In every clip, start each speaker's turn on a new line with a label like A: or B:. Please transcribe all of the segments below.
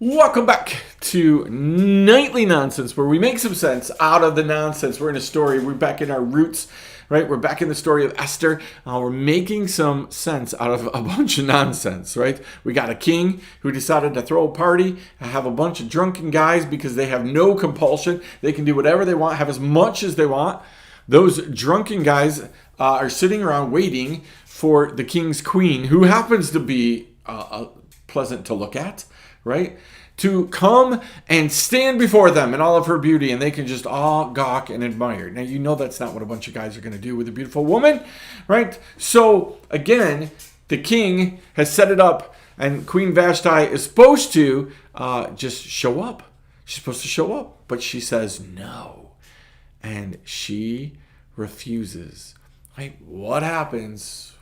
A: Welcome back to Nightly Nonsense, where we make some sense out of the nonsense. We're in a story. We're back in our roots, right? We're back in the story of Esther. We're making some sense out of a bunch of nonsense, right? We got a king who decided to throw a party, have a bunch of drunken guys because they have no compulsion. They can do whatever they want, have as much as they want. Those drunken guys are sitting around waiting for the king's queen, who happens to be pleasant to look at, right? To come and stand before them in all of her beauty, and they can just all gawk and admire. Now, you know that's not what a bunch of guys are going to do with a beautiful woman, right? So, again, the king has set it up, and Queen Vashti is supposed to just show up. She's supposed to show up, but she says no, and she refuses. Right? What happens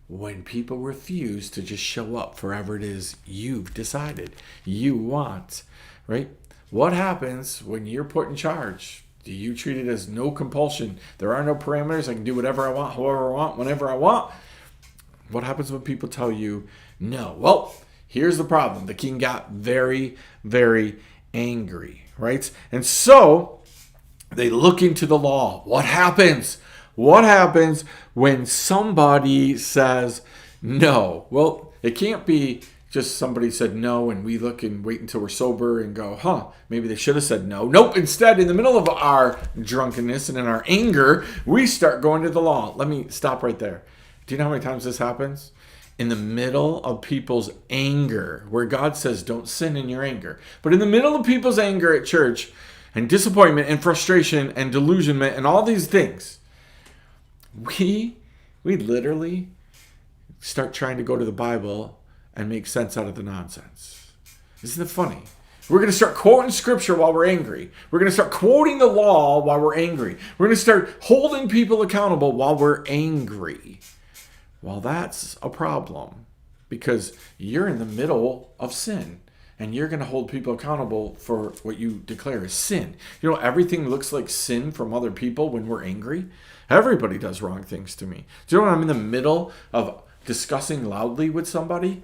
A: when people refuse to just show up for whatever it is you've decided you want, right? What happens when you're put in charge? Do you treat it as no compulsion? There are no parameters. I can do whatever I want, however I want, whenever I want. What happens when people tell you no? Well, here's the problem. The king got very, very angry, right? And so they look into the law. What happens? What happens when somebody says no? Well, it can't be just somebody said no and we look and wait until we're sober and go, maybe they should have said no. Nope. Instead, in the middle of our drunkenness and in our anger, we start going to the law. Let me stop right there. Do you know how many times this happens? In the middle of people's anger, where God says don't sin in your anger. But in the middle of people's anger at church and disappointment and frustration and delusionment and all these things, we literally start trying to go to the Bible and make sense out of the nonsense. Isn't it funny? We're going to start quoting scripture while we're angry. We're going to start quoting the law while we're angry. We're going to start holding people accountable while we're angry. Well, that's a problem because you're in the middle of sin and you're going to hold people accountable for what you declare as sin. You know, everything looks like sin from other people when we're angry. Everybody does wrong things to me. Do you know when I'm in the middle of discussing loudly with somebody,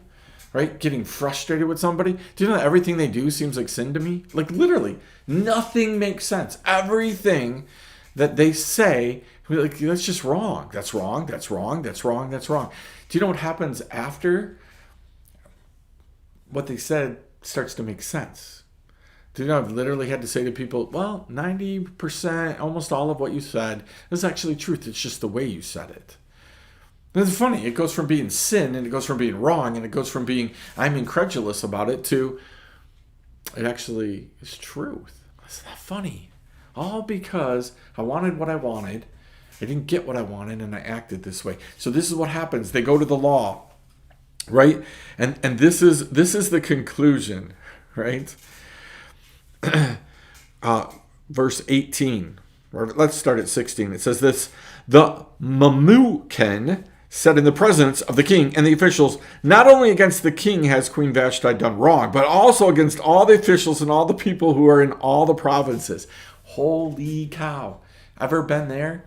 A: right? Getting frustrated with somebody. Do you know that everything they do seems like sin to me? Like literally, nothing makes sense. Everything that they say, like, that's just wrong. That's wrong. That's wrong. That's wrong. That's wrong. Do you know what happens after what they said starts to make sense? Do you know, I've literally had to say to people, well, 90%, almost all of what you said is actually truth. It's just the way you said it. And it's funny. It goes from being sin, and it goes from being wrong, and it goes from being, I'm incredulous about it, to it actually is truth. Isn't that funny? All because I wanted what I wanted. I didn't get what I wanted, and I acted this way. So this is what happens. They go to the law, right? And this is the conclusion, right? Verse 18, or let's start at 16. It says this: the Mamuken said in the presence of the king and the officials, not only against the king has Queen Vashti done wrong, but also against all the officials and all the people who are in all the provinces. Holy cow. Ever been there?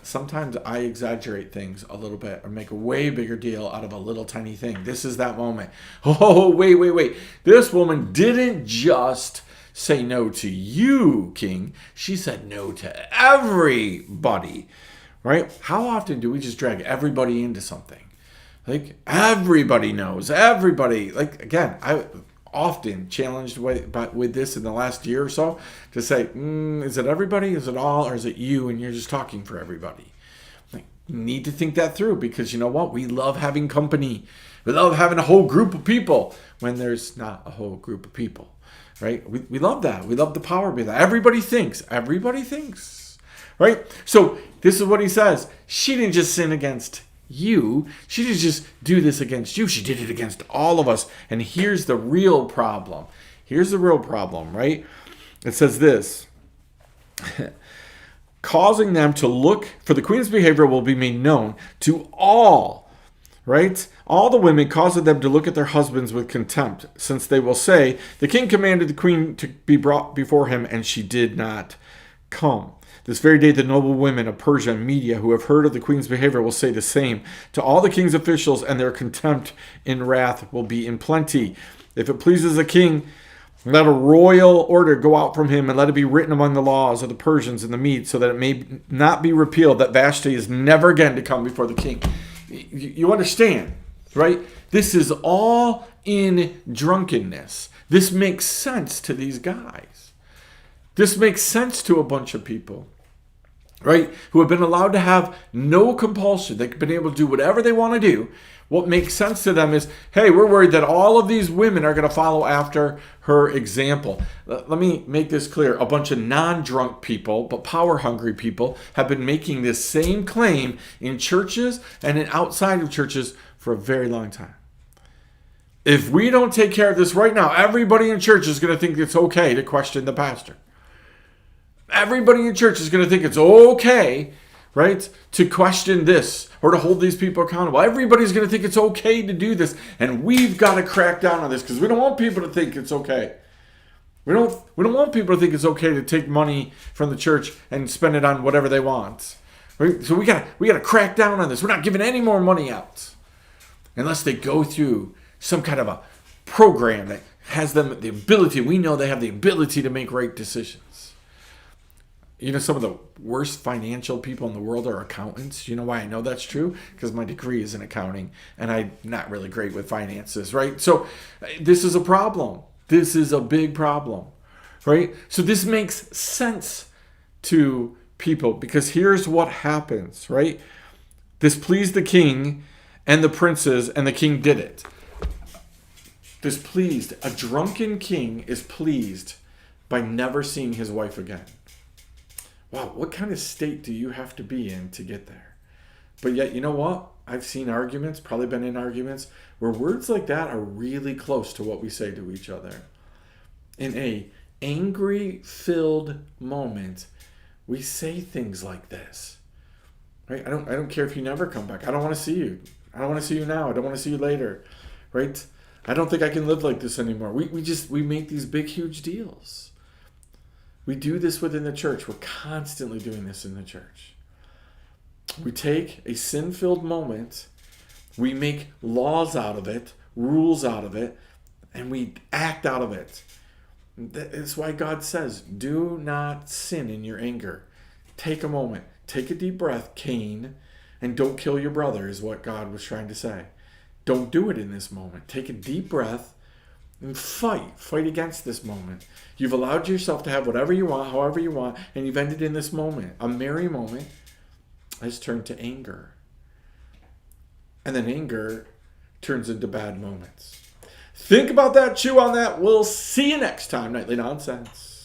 A: Sometimes I exaggerate things a little bit or make a way bigger deal out of a little tiny thing. This is that moment. Oh, wait. This woman didn't just say no to you, king. She said no to everybody, right? How often do we just drag everybody into something? Like, everybody knows, everybody. Like, again, I often challenged with this in the last year or so to say, is it everybody, is it all, or is it you and you're just talking for everybody? Like, you need to think that through, because you know what? We love having company. We love having a whole group of people when there's not a whole group of people. Right? We love that. We love the power of that. Everybody thinks, right? So this is what he says. She didn't just sin against you. She didn't just do this against you. She did it against all of us. And here's the real problem. Right? It says this: causing them to look, for the queen's behavior will be made known to all. Right? All the women caused them to look at their husbands with contempt, since they will say, the king commanded the queen to be brought before him, and she did not come. This very day, the noble women of Persia and Media who have heard of the queen's behavior will say the same to all the king's officials, and their contempt in wrath will be in plenty. If it pleases the king, let a royal order go out from him, and let it be written among the laws of the Persians and the Medes, so that it may not be repealed, that Vashti is never again to come before the king. You understand, right? This is all in drunkenness. This makes sense to these guys. This makes sense to a bunch of people, right? Who have been allowed to have no compulsion. They've been able to do whatever they want to do. What makes sense to them is, hey, we're worried that all of these women are going to follow after her example. Let me make this clear. A bunch of non-drunk people, but power-hungry people, have been making this same claim in churches and in outside of churches for a very long time. If we don't take care of this right now, everybody in church is going to think it's okay to question the pastor. Everybody in church is going to think it's okay, right, to question this or to hold these people accountable. Everybody's going to think it's okay to do this, and we've got to crack down on this because we don't want people to think it's okay. We don't want people to think it's okay to take money from the church and spend it on whatever they want. Right? So we got to crack down on this. We're not giving any more money out unless they go through some kind of a program that has them the ability. We know they have the ability to make right decisions. You know, some of the worst financial people in the world are accountants. You know why I know that's true? Because my degree is in accounting, and I'm not really great with finances, right? So this is a problem. This is a big problem, right? So this makes sense to people because here's what happens, right? This pleased the king and the princes, and the king did it. A drunken king is pleased by never seeing his wife again. Wow, what kind of state do you have to be in to get there? But yet, you know what? I've seen arguments, probably been in arguments, where words like that are really close to what we say to each other. In a angry-filled moment, we say things like this. Right? I don't care if you never come back. I don't want to see you. I don't want to see you now. I don't want to see you later. Right? I don't think I can live like this anymore. We make these big, huge deals. We do this within the church. We're constantly doing this in the church. We take a sin-filled moment, we make laws out of it, rules out of it, and we act out of it. That's why God says, do not sin in your anger. Take a moment. Take a deep breath, Cain, and don't kill your brother is what God was trying to say. Don't do it in this moment. Take a deep breath and fight against this moment. You've allowed yourself to have whatever you want, however you want, and you've ended in this moment. A merry moment has turned to anger. And then anger turns into bad moments. Think about that, chew on that. We'll see you next time, Nightly Nonsense.